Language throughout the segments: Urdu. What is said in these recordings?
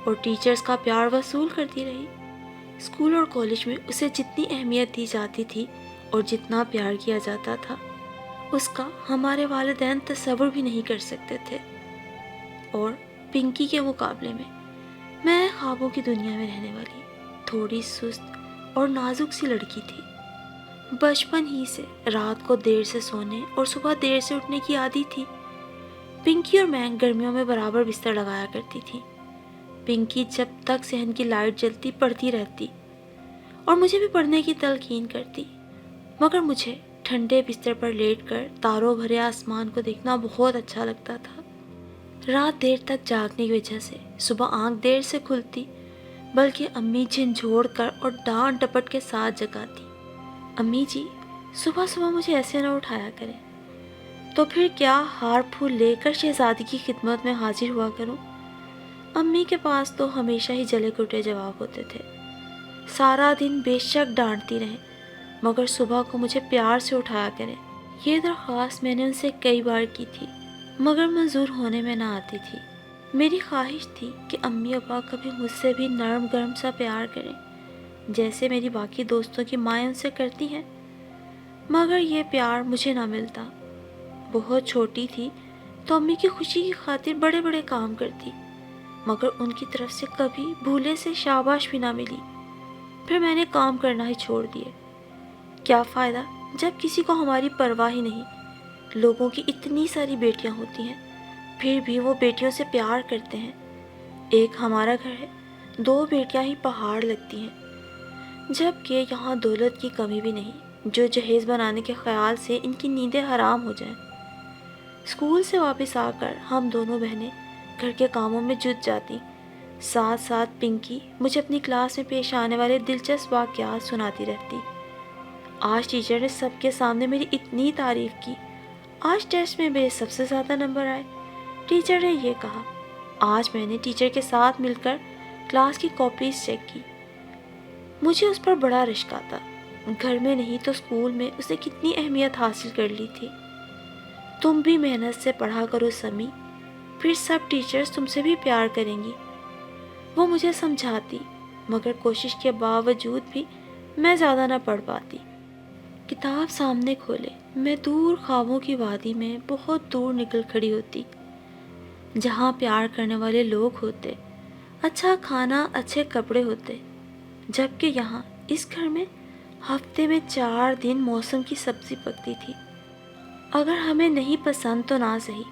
اور ٹیچرز کا پیار وصول کرتی رہی۔ اسکول اور کالج میں اسے جتنی اہمیت دی جاتی تھی اور جتنا پیار کیا جاتا تھا، اس کا ہمارے والدین تصور بھی نہیں کر سکتے تھے۔ اور پنکی کے مقابلے میں خوابوں کی دنیا میں رہنے والی تھوڑی سست اور نازک سی لڑکی تھی۔ بچپن ہی سے رات کو دیر سے سونے اور صبح دیر سے اٹھنے کی عادت تھی۔ پنکی اور میں گرمیوں میں برابر بستر لگایا کرتی تھی۔ پنکی جب تک صحن کی لائٹ جلتی پڑھتی رہتی اور مجھے بھی پڑھنے کی تلقین کرتی، مگر مجھے ٹھنڈے بستر پر لیٹ کر تاروں بھرے آسمان کو دیکھنا بہت اچھا لگتا تھا۔ رات دیر تک جاگنے کی وجہ سے صبح آنکھ دیر سے کھلتی، بلکہ امی جھنجھوڑ کر اور ڈانٹ ڈپٹ کے ساتھ جگاتی۔ امی جی، صبح صبح مجھے ایسے نہ اٹھایا کریں، تو پھر کیا ہار پھول لے کر شہزادی کی خدمت میں حاضر ہوا کروں؟ امی کے پاس تو ہمیشہ ہی جلے کٹے جواب ہوتے تھے۔ سارا دن بے شک ڈانٹتی رہیں، مگر صبح کو مجھے پیار سے اٹھایا کریں۔ یہ درخواست میں نے ان سے کئی بار کی تھی، مگر منظور ہونے میں نہ آتی تھی۔ میری خواہش تھی کہ امی ابا کبھی مجھ سے بھی نرم گرم سا پیار کریں، جیسے میری باقی دوستوں کی مائیں ان سے کرتی ہیں، مگر یہ پیار مجھے نہ ملتا۔ بہت چھوٹی تھی تو امی کی خوشی کی خاطر بڑے بڑے کام کرتی، مگر ان کی طرف سے کبھی بھولے سے شاباش بھی نہ ملی۔ پھر میں نے کام کرنا ہی چھوڑ دیے۔ کیا فائدہ جب کسی کو ہماری پرواہ ہی نہیں۔ لوگوں کی اتنی ساری بیٹیاں ہوتی ہیں، پھر بھی وہ بیٹیوں سے پیار کرتے ہیں۔ ایک ہمارا گھر ہے، 2 بیٹیاں ہی پہاڑ لگتی ہیں، جبکہ یہاں دولت کی کمی بھی نہیں جو جہیز بنانے کے خیال سے ان کی نیندیں حرام ہو جائیں۔ اسکول سے واپس آ کر ہم دونوں بہنیں گھر کے کاموں میں جٹ جاتی، ساتھ ساتھ پنکی مجھے اپنی کلاس میں پیش آنے والے دلچسپ واقعات سناتی رہتی۔ آج ٹیچر نے سب کے سامنے میری اتنی تعریف کی۔ آج ٹیسٹ میں میرے سب سے زیادہ نمبر آئے۔ ٹیچر نے یہ کہا۔ آج میں نے ٹیچر کے ساتھ مل کر کلاس کی کاپیز چیک کی۔ مجھے اس پر بڑا رشک آتا۔ گھر میں نہیں تو اسکول میں اس نے کتنی اہمیت حاصل کر لی تھی۔ تم بھی محنت سے پڑھا کرو سمی، پھر سب ٹیچرز تم سے بھی پیار کریں گی۔ وہ مجھے سمجھاتی، مگر کوشش کے باوجود بھی میں زیادہ نہ پڑھ پاتی۔ کتاب سامنے کھولے میں دور خوابوں کی وادی میں بہت دور نکل کھڑی ہوتی، جہاں پیار کرنے والے لوگ ہوتے، اچھا کھانا، اچھے کپڑے ہوتے، جبکہ یہاں اس گھر میں ہفتے میں 4 دن موسم کی سبزی پکتی تھی۔ اگر ہمیں نہیں پسند تو نہ صحیح،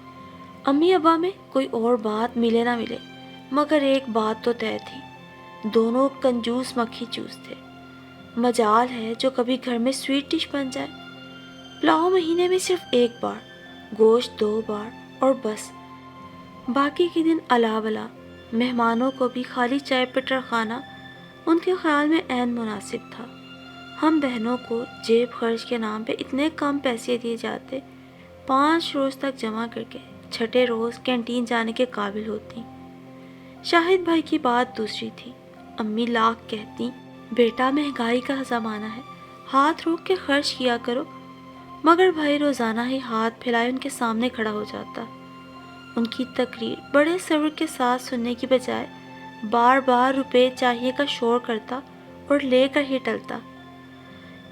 امی ابا میں کوئی اور بات ملے نہ ملے، مگر ایک بات تو طے تھی، دونوں کنجوس مکھی چوس تھے۔ مجال ہے جو کبھی گھر میں سویٹ ڈش بن جائے۔ پلاؤ مہینے میں صرف 1 بار، گوشت 2 بار اور بس، باقی کے دن الا بلا۔ مہمانوں کو بھی خالی چائے پٹر کھانا ان کے خیال میں عین مناسب تھا۔ ہم بہنوں کو جیب خرچ کے نام پہ اتنے کم پیسے دیے جاتے، 5 روز تک جمع کر کے چھٹے روز کینٹین جانے کے قابل ہوتی۔ شاہد بھائی کی بات دوسری تھی۔ امی لاکھ کہتی، بیٹا مہنگائی کا زمانہ ہے، ہاتھ روک کے خرچ کیا کرو، مگر بھائی روزانہ ہی ہاتھ پھیلائے ان کے سامنے کھڑا ہو جاتا۔ ان کی تقریر بڑے صبر کے ساتھ سننے کی بجائے بار بار روپے چاہیے کا شور کرتا اور لے کر ہی ٹلتا۔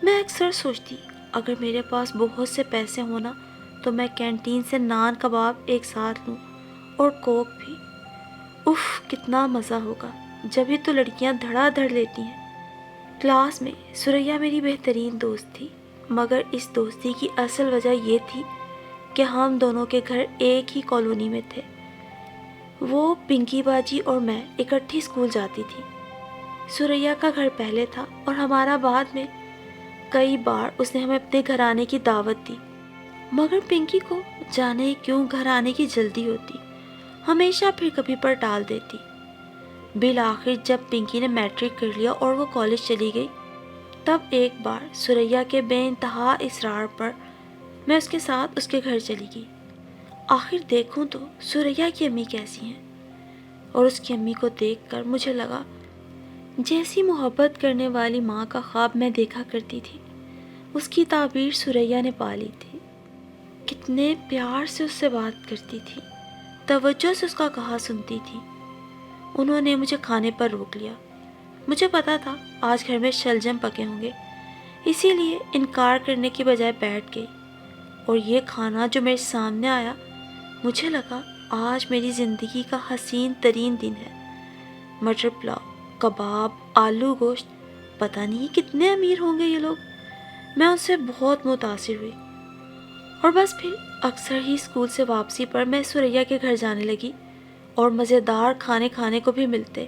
میں اکثر سوچتی، اگر میرے پاس بہت سے پیسے ہونا تو میں کینٹین سے نان کباب ایک ساتھ لوں اور کوک بھی۔ اف، کتنا مزہ ہوگا، جبھی تو لڑکیاں دھڑا دھڑ لیتی ہیں۔ کلاس میں سریا میری بہترین دوست تھی، مگر اس دوستی کی اصل وجہ یہ تھی کہ ہم دونوں کے گھر ایک ہی کالونی میں تھے۔ وہ، پنکی باجی اور میں اکٹھی اسکول جاتی تھی۔ سریا کا گھر پہلے تھا اور ہمارا بعد میں۔ کئی بار اس نے ہمیں اپنے گھر آنے کی دعوت دی، مگر پنکی کو جانے کیوں گھر آنے کی جلدی ہوتی، ہمیشہ پھر کبھی پر ٹال دیتی۔ بالآخر جب پنکی نے میٹرک کر لیا اور وہ کالج چلی گئی، تب ایک بار سریا کے بے انتہا اصرار پر میں اس کے ساتھ اس کے گھر چلی گئی۔ آخر دیکھوں تو سریا کی امی کیسی ہیں، اور اس کی امی کو دیکھ کر مجھے لگا جیسی محبت کرنے والی ماں کا خواب میں دیکھا کرتی تھی، اس کی تعبیر سریا نے پالی تھی۔ کتنے پیار سے اس سے بات کرتی تھی، توجہ سے اس کا کہا سنتی تھی۔ انہوں نے مجھے کھانے پر روک لیا۔ مجھے پتا تھا آج گھر میں شلجم پکے ہوں گے، اسی لیے انکار کرنے کی بجائے بیٹھ گئی، اور یہ کھانا جو میرے سامنے آیا، مجھے لگا آج میری زندگی کا حسین ترین دن ہے۔ مٹر پلاؤ، کباب، آلو گوشت، پتہ نہیں کتنے امیر ہوں گے یہ لوگ۔ میں ان سے بہت متاثر ہوئی، اور بس پھر اکثر ہی اسکول سے واپسی پر میں سوریا کے گھر جانے لگی، اور مزیدار کھانے کھانے کو بھی ملتے۔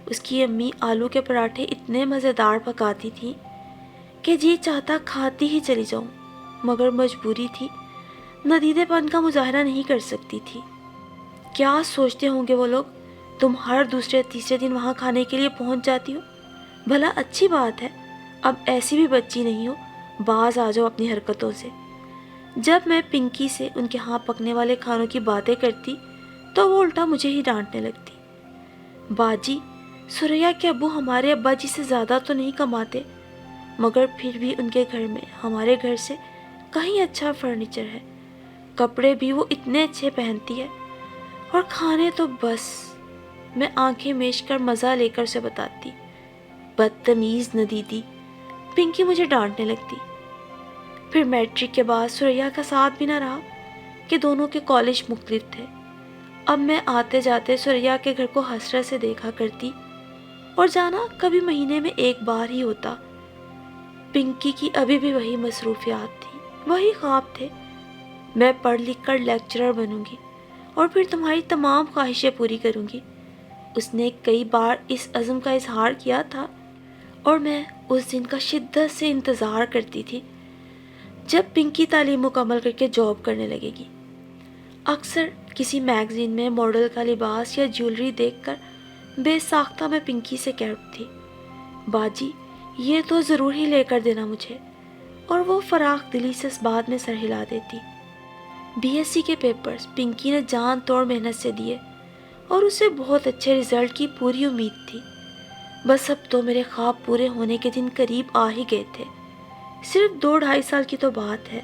اس کی امی آلو کے پراٹھے اتنے مزیدار پکاتی تھیں کہ جی چاہتا کھاتی ہی چلی جاؤں، مگر مجبوری تھی، ندیدے پن کا مظاہرہ نہیں کر سکتی تھی۔ کیا سوچتے ہوں گے وہ لوگ، تم ہر دوسرے تیسرے دن وہاں کھانے کے لیے پہنچ جاتی ہو؟ بھلا اچھی بات ہے، اب ایسی بھی بچی نہیں ہو، باز آ جاؤ اپنی حرکتوں سے۔ جب میں پنکی سے ان کے ہاں پکنے والے کھانوں کی باتیں کرتی تو وہ الٹا مجھے ہی ڈانٹنے لگتی۔ باجی، سوریا کے ابو ہمارے ابا جی سے زیادہ تو نہیں کماتے، مگر پھر بھی ان کے گھر میں ہمارے گھر سے کہیں اچھا فرنیچر ہے، کپڑے بھی وہ اتنے اچھے پہنتی ہے، اور کھانے تو بس۔ میں آنکھیں میچ کر مزہ لے کر اسے بتاتی۔ بدتمیز ندیدی، پنکی مجھے ڈانٹنے لگتی۔ پھر میٹرک کے بعد سوریا کا ساتھ بھی نہ رہا کہ دونوں کے کالج مختلف تھے۔ اب میں آتے جاتے سوریا کے گھر کو حسرت سے دیکھا کرتی، اور جانا کبھی مہینے میں ایک بار ہی ہوتا۔ پنکی کی ابھی بھی وہی مصروفیات تھی، وہی خواب تھے، میں پڑھ لکھ کر لیکچرر بنوں گی اور پھر تمہاری تمام خواہشیں پوری کروں گی۔ اس نے کئی بار اس عزم کا اظہار کیا تھا، اور میں اس دن کا شدت سے انتظار کرتی تھی جب پنکی تعلیم مکمل کر کے جاب کرنے لگے گی۔ اکثر کسی میگزین میں ماڈل کا لباس یا جیولری دیکھ کر بے ساختہ میں پنکی سے کہہ اٹھتی، باجی یہ تو ضرور ہی لے کر دینا مجھے، اور وہ فراخ دلی سے اس بات میں سر ہلا دیتی۔ بی ایس سی کے پیپرز پنکی نے جان توڑ محنت سے دیے، اور اسے بہت اچھے رزلٹ کی پوری امید تھی۔ بس اب تو میرے خواب پورے ہونے کے دن قریب آ ہی گئے تھے۔ صرف 2-2.5 سال کی تو بات ہے،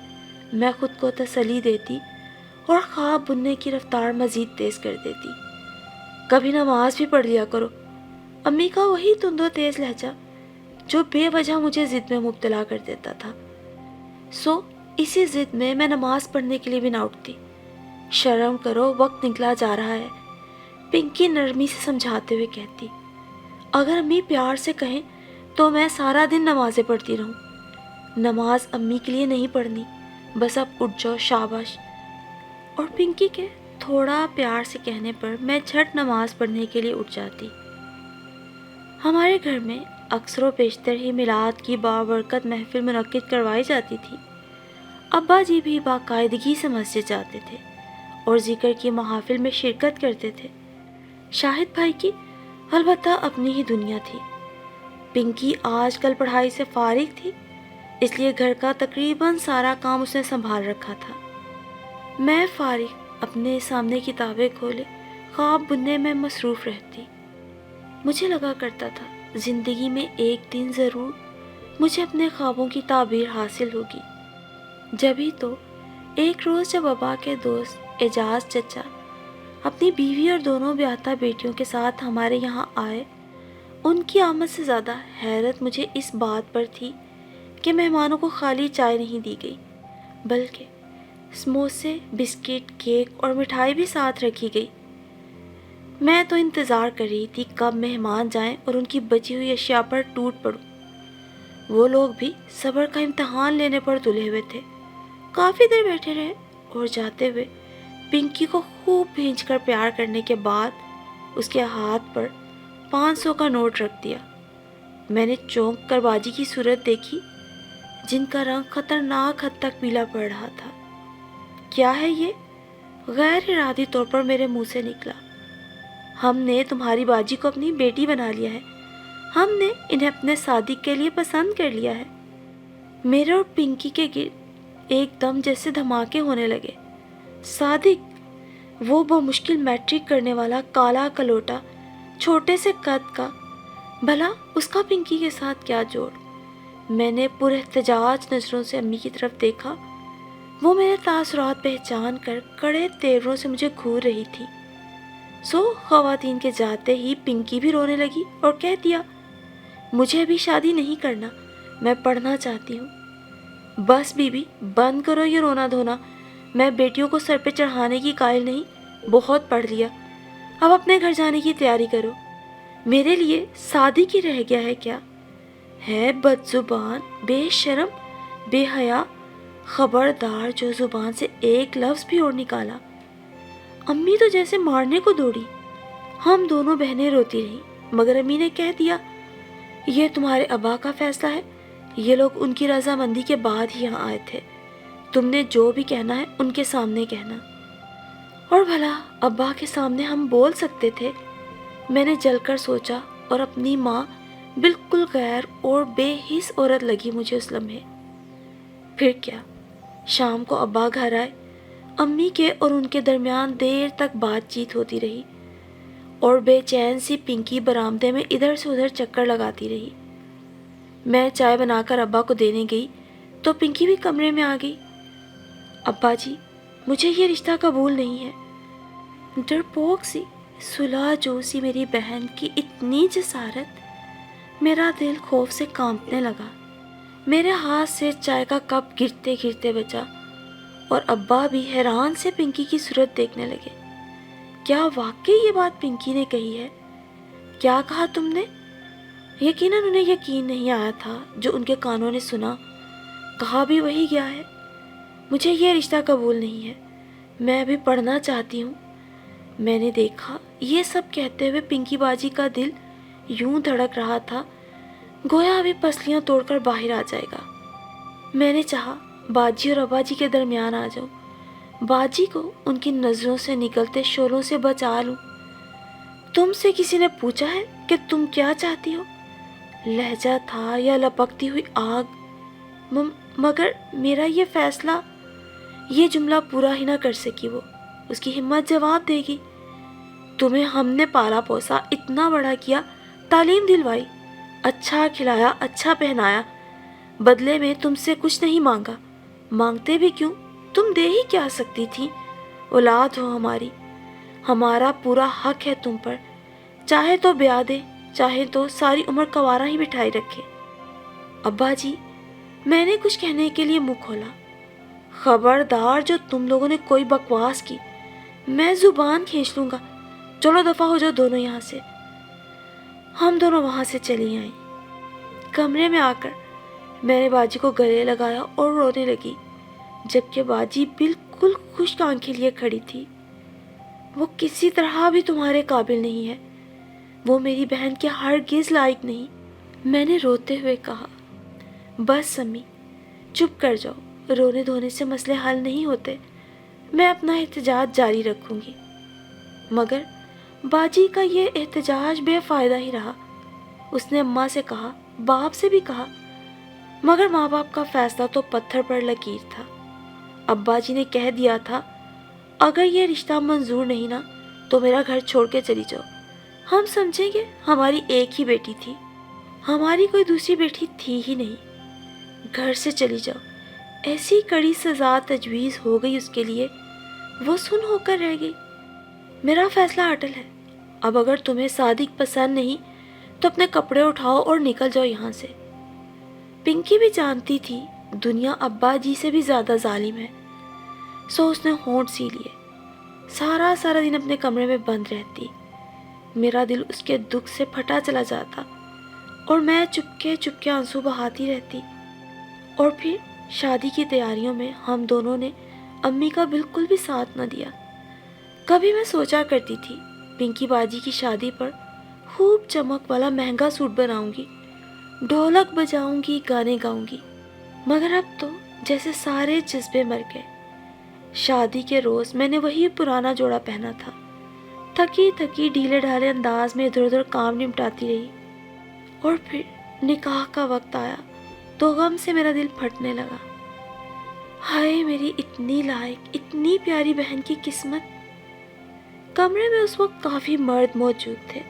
میں خود کو تسلی دیتی اور خواب بننے کی رفتار مزید تیز کر دیتی۔ کبھی نماز بھی پڑھ لیا کرو، امی کا وہی تند و تیز لہجہ جو بے وجہ مجھے ضد میں مبتلا کر دیتا تھا۔ اسی ضد میں نماز پڑھنے کے لیے بھی نہ اٹھتی۔ شرم کرو، وقت نکلا جا رہا ہے، پنکی نرمی سے سمجھاتے ہوئے کہتی۔ اگر امی پیار سے کہیں تو میں سارا دن نمازیں پڑھتی رہوں۔ نماز امی کے لیے نہیں پڑھنی، بس اب اٹھ جاؤ، شاباش۔ اور پنکی کے تھوڑا پیار سے کہنے پر میں جھٹ نماز پڑھنے کے لیے اٹھ جاتی۔ ہمارے گھر میں اکثر و بیشتر ہی میلاد کی بابرکت محفل منعقد کروائی جاتی تھی۔ ابا جی بھی باقاعدگی سے مسجد جاتے تھے اور ذکر کی محافل میں شرکت کرتے تھے۔ شاہد بھائی کی البتہ اپنی ہی دنیا تھی۔ پنکی آج کل پڑھائی سے فارغ تھی، اس لیے گھر کا تقریباً سارا کام اس نے سنبھال رکھا تھا۔ میں فارغ اپنے سامنے کتابیں کھولے خواب بننے میں مصروف رہتی۔ مجھے لگا کرتا تھا زندگی میں ایک دن ضرور مجھے اپنے خوابوں کی تعبیر حاصل ہوگی۔ جبھی تو ایک روز جب ابا کے دوست اعجاز چچا اپنی بیوی اور دونوں بیاہتا بیٹیوں کے ساتھ ہمارے یہاں آئے، ان کی آمد سے زیادہ حیرت مجھے اس بات پر تھی کہ مہمانوں کو خالی چائے نہیں دی گئی، بلکہ سموسے، بسکٹ، کیک اور مٹھائی بھی ساتھ رکھی گئی۔ میں تو انتظار کر رہی تھی کب مہمان جائیں اور ان کی بچی ہوئی اشیاء پر ٹوٹ پڑوں۔ وہ لوگ بھی صبر کا امتحان لینے پر تلے ہوئے تھے۔ کافی دیر بیٹھے رہے اور جاتے ہوئے پنکی کو خوب بھینچ کر پیار کرنے کے بعد اس کے ہاتھ پر 500 کا نوٹ رکھ دیا۔ میں نے چونک کر باجی کی صورت دیکھی، جن کا رنگ خطرناک حد تک پیلا پڑ رہا تھا۔ کیا ہے یہ؟ غیر ارادی طور پر میرے منہ سے نکلا۔ ہم نے تمہاری باجی کو اپنی بیٹی بنا لیا ہے، ہم نے انہیں اپنے صادق کے لیے پسند کر لیا ہے۔ میرے اور پنکی کے گرد ایک دم جیسے دھماکے ہونے لگے۔ صادق، وہ بمشکل میٹرک کرنے والا کالا کلوٹا، چھوٹے سے قد کا، بھلا اس کا پنکی کے ساتھ کیا جوڑ؟ میں نے پر احتجاج نظروں سے امی کی طرف دیکھا، وہ میرے تاثرات پہچان کر کڑے تیوروں سے مجھے گھور رہی تھی۔ خواتین کے جاتے ہی پنکی بھی رونے لگی اور کہہ دیا، مجھے ابھی شادی نہیں کرنا، میں پڑھنا چاہتی ہوں۔ بس بیوی، بند کرو یہ رونا دھونا، میں بیٹیوں کو سر پہ چڑھانے کی قائل نہیں، بہت پڑھ لیا، اب اپنے گھر جانے کی تیاری کرو، میرے لیے شادی کی رہ گیا ہے کیا؟ ہے بد زبان، بے شرم، بے حیا، خبردار جو زبان سے ایک لفظ بھی اور نکالا۔ امی تو جیسے مارنے کو دوڑی۔ ہم دونوں بہنیں روتی رہیں، مگر امی نے کہہ دیا، یہ تمہارے ابا کا فیصلہ ہے، یہ لوگ ان کی رضامندی کے بعد ہی یہاں آئے تھے، تم نے جو بھی کہنا ہے ان کے سامنے کہنا۔ اور بھلا ابا کے سامنے ہم بول سکتے تھے؟ میں نے جل کر سوچا اور اپنی ماں بالکل غیر اور بے حس عورت لگی مجھے اس لمحے۔ پھر کیا، شام کو ابا گھر آئے، امی کے اور ان کے درمیان دیر تک بات چیت ہوتی رہی اور بے چین سی پنکی برآمدے میں ادھر سے ادھر چکر لگاتی رہی۔ میں چائے بنا کر ابا کو دینے گئی تو پنکی بھی کمرے میں آ گئی۔ ابا جی، مجھے یہ رشتہ قبول نہیں ہے۔ ڈرپوک سی، صلح جو سی میری بہن کی اتنی جسارت، میرا دل خوف سے کانپنے لگا۔ میرے ہاتھ سے چائے کا کپ گرتے گرتے بچا اور ابا بھی حیران سے پنکی کی صورت دیکھنے لگے۔ کیا واقعی یہ بات پنکی نے کہی ہے؟ کیا کہا تم نے؟ یقیناً انہیں یقین نہیں آیا تھا جو ان کے کانوں نے سنا۔ کہا بھی وہی گیا ہے، مجھے یہ رشتہ قبول نہیں ہے، میں ابھی پڑھنا چاہتی ہوں۔ میں نے دیکھا یہ سب کہتے ہوئے پنکی باجی کا دل یوں دھڑک رہا تھا گویا ابھی پسلیاں توڑ کر باہر آ جائے گا۔ میں نے چاہا باجی اور ابا جی کے درمیان آ جاؤں، باجی کو ان کی نظروں سے نکلتے شعلوں سے بچا لوں۔ تم سے کسی نے پوچھا ہے کہ تم کیا چاہتی ہو؟ لہجہ تھا یا لپکتی ہوئی آگ؟ مگر میرا یہ فیصلہ، یہ جملہ پورا ہی نہ کر سکی وہ۔ اس کی ہمت جواب دے گی، تمہیں ہم نے پالا پوسا، اتنا بڑا کیا، تعلیم دلوائی، اچھا کھلایا، اچھا پہنایا، بدلے میں تم سے کچھ نہیں مانگا۔ مانگتے بھی کیوں، تم دے ہی کیا سکتی تھی؟ اولاد ہو ہماری، ہمارا پورا حق ہے تم پر، چاہے تو بیاہ دے، چاہے تو ساری عمر کنوارا ہی بٹھائی رکھے۔ ابا جی، میں نے کچھ کہنے کے لیے منہ کھولا۔ خبردار جو تم لوگوں نے کوئی بکواس کی، میں زبان کھینچ لوں گا، چلو دفعہ ہو جاؤ دونوں یہاں سے۔ ہم دونوں وہاں سے چلی آئیں۔ کمرے میں آ کر میں نے باجی کو گلے لگایا اور رونے لگی، جبکہ باجی بالکل خشک آنکھیں لیے کھڑی تھی۔ وہ کسی طرح بھی تمہارے قابل نہیں ہے، وہ میری بہن کے ہرگز لائق نہیں، میں نے روتے ہوئے کہا۔ بس امی، چپ کر جاؤ، رونے دھونے سے مسئلے حل نہیں ہوتے، میں اپنا احتجاج جاری رکھوں گی۔ مگر باجی کا یہ احتجاج بے فائدہ ہی رہا۔ اس نے اماں سے کہا، باپ سے بھی کہا، مگر ماں باپ کا فیصلہ تو پتھر پر لکیر تھا۔ ابا جی نے کہہ دیا تھا، اگر یہ رشتہ منظور نہیں نا تو میرا گھر چھوڑ کے چلی جاؤ، ہم سمجھیں گے ہماری ایک ہی بیٹی تھی، ہماری کوئی دوسری بیٹی تھی ہی نہیں، گھر سے چلی جاؤ۔ ایسی کڑی سزا تجویز ہو گئی اس کے لیے، وہ سن ہو کر رہ گئی۔ میرا فیصلہ اٹل ہے، اب اگر تمہیں صادق پسند نہیں تو اپنے کپڑے اٹھاؤ اور نکل جاؤ یہاں سے۔ پنکی بھی جانتی تھی دنیا ابا جی سے بھی زیادہ ظالم ہے، سو اس نے ہونٹ سی لیے، سارا دن اپنے کمرے میں بند رہتی۔ میرا دل اس کے دکھ سے پھٹا چلا جاتا اور میں چپکے آنسو بہاتی رہتی۔ اور پھر شادی کی تیاریوں میں ہم دونوں نے امی کا بالکل بھی ساتھ نہ دیا۔ کبھی میں سوچا کرتی تھی پنکی باجی کی شادی پر خوب چمک والا مہنگا سوٹ بناؤں گی، ڈھولک بجاؤں گی، گانے گاؤں گی، مگر اب تو جیسے سارے جذبے مر گئے۔ شادی کے روز میں نے وہی پرانا جوڑا پہنا تھا، تھکی ڈھیلے ڈھالے انداز میں ادھر ادھر کام نمٹاتی رہی۔ اور پھر نکاح کا وقت آیا تو غم سے میرا دل پھٹنے لگا۔ ہائے میری اتنی لائق، اتنی پیاری بہن کی قسمت۔ کمرے میں اس وقت کافی مرد موجود تھے،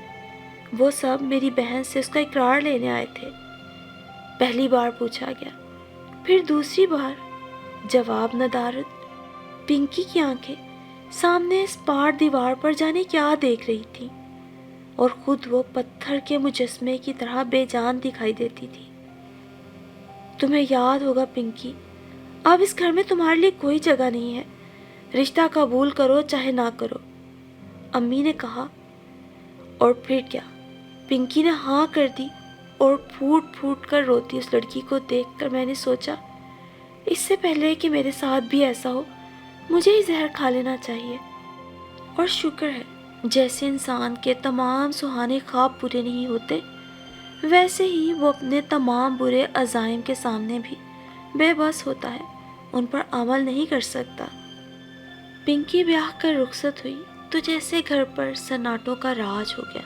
وہ سب میری بہن سے اس کا اقرار لینے آئے تھے۔ پہلی بار پوچھا گیا، پھر دوسری بار، جواب ندارد۔ پنکی کی آنکھیں سامنے اس پاٹ دیوار پر جانے کیا دیکھ رہی تھی، اور خود وہ پتھر کے مجسمے کی طرح بے جان دکھائی دیتی تھی۔ تمہیں یاد ہوگا پنکی، اب اس گھر میں تمہارے لیے کوئی جگہ نہیں ہے، رشتہ قبول کرو چاہے نہ کرو، امی نے کہا۔ اور پھر کیا؟ پنکی نے ہاں کر دی، اور پھوٹ پھوٹ کر روتی اس لڑکی کو دیکھ کر میں نے سوچا، اس سے پہلے کہ میرے ساتھ بھی ایسا ہو مجھے ہی زہر کھا لینا چاہیے۔ اور شکر ہے، جیسے انسان کے تمام سہانے خواب پورے نہیں ہوتے، ویسے ہی وہ اپنے تمام برے عزائم کے سامنے بھی بے بس ہوتا ہے، ان پر عمل نہیں کر سکتا۔ پنکی بیاہ کر رخصت ہوئی تو جیسے گھر پر سناٹوں کا راج ہو گیا۔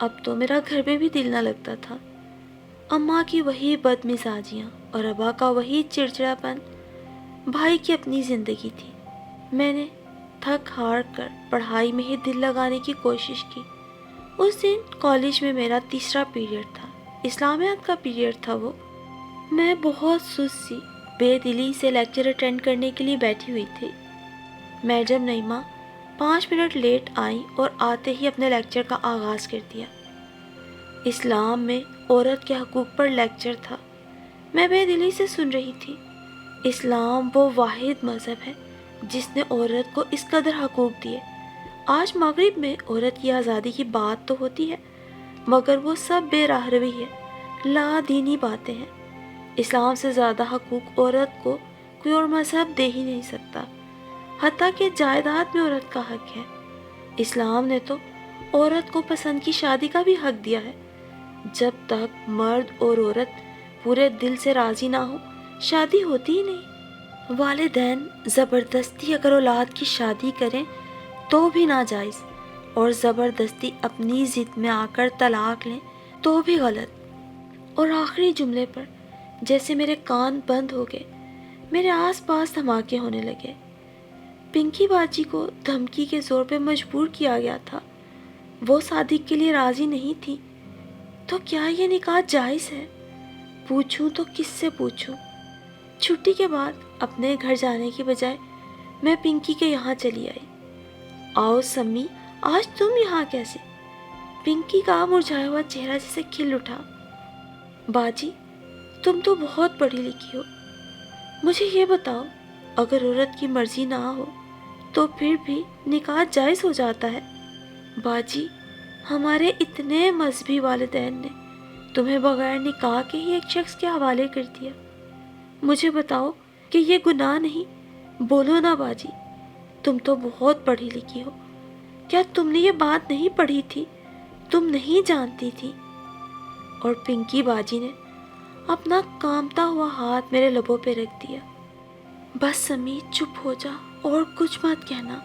اب تو میرا گھر میں بھی دل نہ لگتا تھا۔ اماں کی وہی بد مزاجیاں اور ابا کا وہی چڑچڑاپن، بھائی کی اپنی زندگی تھی۔ میں نے تھک ہار کر پڑھائی میں ہی دل لگانے کی کوشش کی۔ اس دن کالج میں میرا تیسرا پیریڈ تھا، اسلامیات کا پیریڈ تھا وہ۔ میں بہت سست سی بے دلی سے لیکچر اٹینڈ کرنے کے لیے بیٹھی ہوئی تھی۔ میڈم نعیمہ 5 منٹ لیٹ آئیں اور آتے ہی اپنے لیکچر کا آغاز کر دیا۔ اسلام میں عورت کے حقوق پر لیکچر تھا۔ میں بے دلی سے سن رہی تھی۔ اسلام وہ واحد مذہب ہے جس نے عورت کو اس قدر حقوق دیے۔ آج مغرب میں عورت کی آزادی کی بات تو ہوتی ہے، مگر وہ سب بے راہ روی ہے، لا دینی باتیں ہیں۔ اسلام سے زیادہ حقوق عورت کو کوئی اور مذہب دے ہی نہیں سکتا، حتیٰ کہ جائیداد میں عورت کا حق ہے۔ اسلام نے تو عورت کو پسند کی شادی کا بھی حق دیا ہے۔ جب تک مرد اور عورت پورے دل سے راضی نہ ہو، شادی ہوتی ہی نہیں۔ والدین زبردستی اگر اولاد کی شادی کریں تو بھی ناجائز، اور زبردستی اپنی ضد میں آ کر طلاق لیں تو بھی غلط۔ اور آخری جملے پر جیسے میرے کان بند ہو گئے، میرے آس پاس دھماکے ہونے لگے۔ پنکی باجی کو دھمکی کے زور پہ مجبور کیا گیا تھا، وہ صادق کے لیے راضی نہیں تھی، تو کیا یہ نکاح جائز ہے؟ پوچھوں تو کس سے پوچھوں؟ چھٹی کے بعد اپنے گھر جانے کی بجائے میں پنکی کے یہاں چلی آئی۔ آؤ سمی، آج تم یہاں کیسے؟ پنکی کا مرجھایا ہوا چہرہ جیسے کھل اٹھا۔ باجی، تم تو بہت پڑھی لکھی ہو، مجھے یہ بتاؤ، اگر عورت کی مرضی نہ ہو تو پھر بھی نکاح جائز ہو جاتا ہے؟ باجی، ہمارے اتنے مذہبی والدین نے تمہیں بغیر نکاح کے ہی ایک شخص کے حوالے کر دیا، مجھے بتاؤ کہ یہ گناہ نہیں؟ بولو نا باجی، تم تو بہت پڑھی لکھی ہو، کیا تم نے یہ بات نہیں پڑھی تھی؟ تم نہیں جانتی تھی؟ اور پنکی باجی نے اپنا کامتا ہوا ہاتھ میرے لبوں پہ رکھ دیا۔ بس سمی، چپ ہو جا اور کچھ مت کہنا۔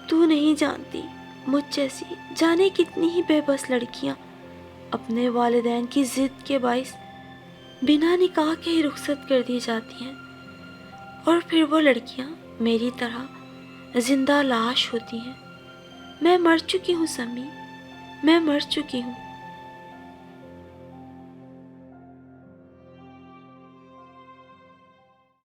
تو نہیں جانتی، مجھ جیسی جانے کتنی ہی بے بس لڑکیاں اپنے والدین کی ضد کے باعث بنا نکاح کے ہی رخصت کر دی جاتی ہیں، اور پھر وہ لڑکیاں میری طرح زندہ لاش ہوتی ہیں۔ میں مر چکی ہوں سمی، میں مر چکی ہوں۔